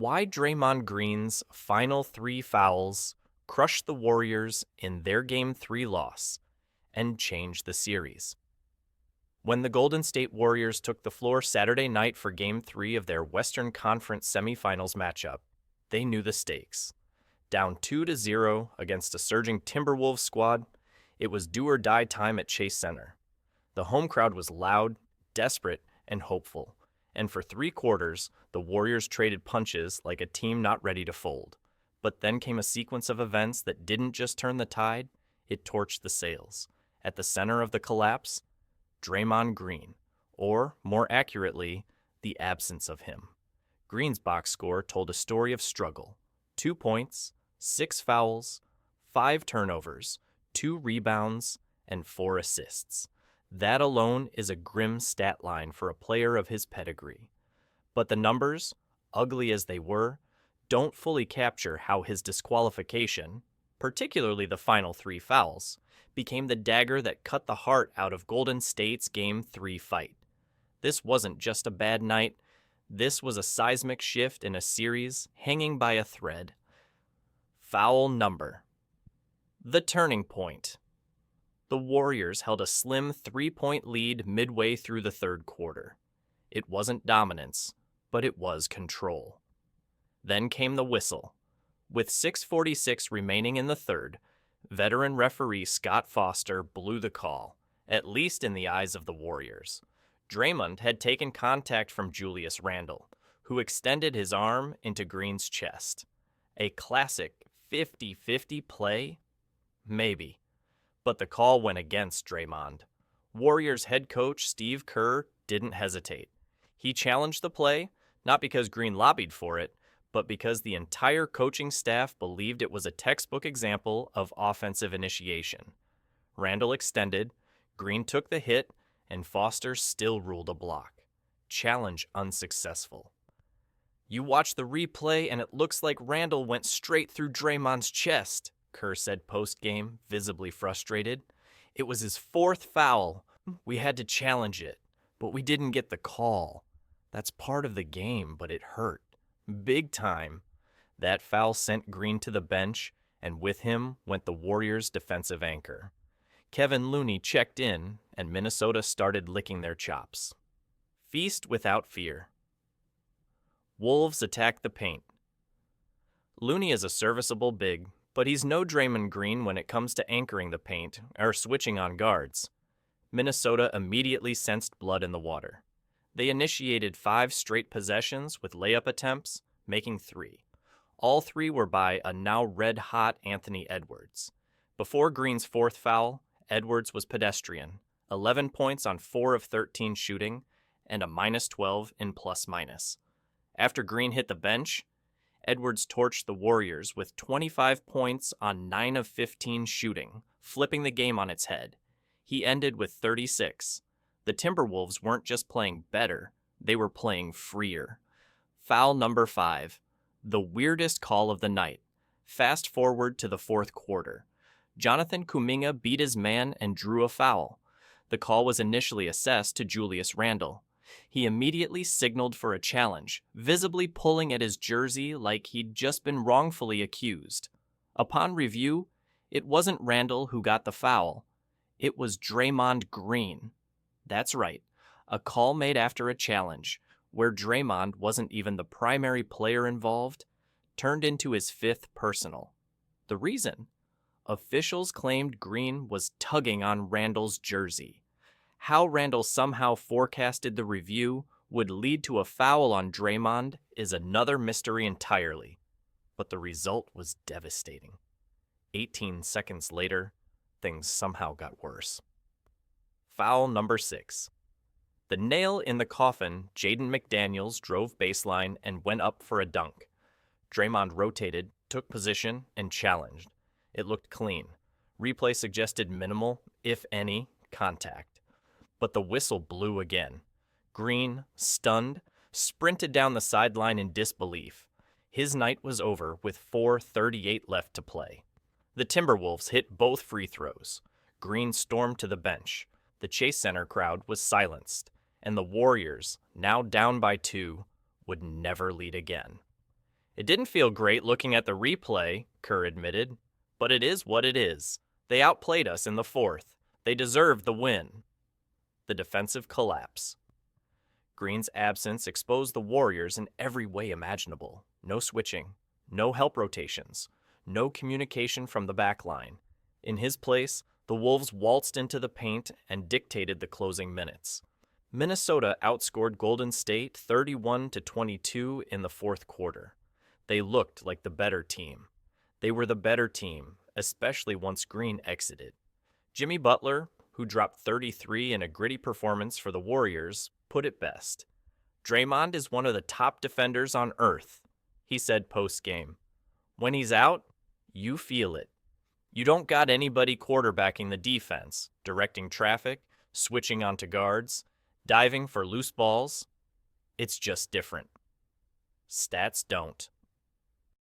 Why Draymond Green's final three fouls crushed the Warriors in their Game 3 loss and changed the series. When the Golden State Warriors took the floor Saturday night for Game 3 of their Western Conference Semifinals matchup, they knew the stakes. Down 2-0 against a surging Timberwolves squad, it was do-or-die time at Chase Center. The home crowd was loud, desperate, and hopeful, and for 3 quarters, the Warriors traded punches like a team not ready to fold. But then came a sequence of events that didn't just turn the tide, it torched the sails. At the center of the collapse, Draymond Green, or, more accurately, the absence of him. Green's box score told a story of struggle. 2 points, 6 fouls, 5 turnovers, 2 rebounds, and 4 assists. That alone is a grim stat line for a player of his pedigree. But the numbers, ugly as they were, don't fully capture how his disqualification, particularly the final 3 fouls, became the dagger that cut the heart out of Golden State's Game 3 fight. This wasn't just a bad night. This was a seismic shift in a series hanging by a thread. Foul number. The turning point. The Warriors held a slim 3-point lead midway through the third quarter. It wasn't dominance, but it was control. Then came the whistle. With 6:46 remaining in the third, veteran referee Scott Foster blew the call, at least in the eyes of the Warriors. Draymond had taken contact from Julius Randle, who extended his arm into Green's chest. A classic 50-50 play? Maybe. But the call went against Draymond. Warriors head coach Steve Kerr didn't hesitate. He challenged the play, not because Green lobbied for it, but because the entire coaching staff believed it was a textbook example of offensive initiation. Randle extended, Green took the hit, and Foster still ruled a block. Challenge unsuccessful. You watch the replay and it looks like Randle went straight through Draymond's chest, Kerr said post-game, visibly frustrated. It was his 4th foul. We had to challenge it, but we didn't get the call. That's part of the game, but it hurt. Big time. That foul sent Green to the bench, and with him went the Warriors' defensive anchor. Kevin Looney checked in, and Minnesota started licking their chops. Feast without fear. Wolves attacked the paint. Looney is a serviceable big, but he's no Draymond Green when it comes to anchoring the paint or switching on guards. Minnesota immediately sensed blood in the water. They initiated 5 straight possessions with layup attempts, making 3. All 3 were by a now red-hot Anthony Edwards. Before Green's 4th foul, Edwards was pedestrian, 11 points on 4 of 13 shooting, and a -12 in plus-minus. After Green hit the bench, Edwards torched the Warriors with 25 points on 9 of 15 shooting, flipping the game on its head. He ended with 36. The Timberwolves weren't just playing better, they were playing freer. Foul number 5. The weirdest call of the night. Fast forward to the 4th quarter. Jonathan Kuminga beat his man and drew a foul. The call was initially assessed to Julius Randle. He immediately signaled for a challenge, visibly pulling at his jersey like he'd just been wrongfully accused. Upon review, it wasn't Randle who got the foul. It was Draymond Green. That's right, a call made after a challenge, where Draymond wasn't even the primary player involved, turned into his 5th personal. The reason? Officials claimed Green was tugging on Randle's jersey. How Randle somehow forecasted the review would lead to a foul on Draymond is another mystery entirely, but the result was devastating. 18 seconds later, things somehow got worse. Foul number 6. The nail in the coffin, Jaden McDaniels drove baseline and went up for a dunk. Draymond rotated, took position, and challenged. It looked clean. Replay suggested minimal, if any, contact. But the whistle blew again. Green, stunned, sprinted down the sideline in disbelief. His night was over with 4:38 left to play. The Timberwolves hit both free throws. Green stormed to the bench. The Chase Center crowd was silenced, and the Warriors, now down by 2, would never lead again. It didn't feel great looking at the replay, Kerr admitted, but it is what it is. They outplayed us in the fourth. They deserved the win. The defensive collapse. Green's absence exposed the Warriors in every way imaginable. No switching, no help rotations, no communication from the back line. In his place, the Wolves waltzed into the paint and dictated the closing minutes. Minnesota outscored Golden State 31-22 in the fourth quarter. They looked like the better team. They were the better team, especially once Green exited. Jimmy Butler, who dropped 33 in a gritty performance for the Warriors, put it best. "Draymond is one of the top defenders on earth," he said post-game. "When he's out, you feel it. You don't got anybody quarterbacking the defense, directing traffic, switching onto guards, diving for loose balls. It's just different." Stats don't.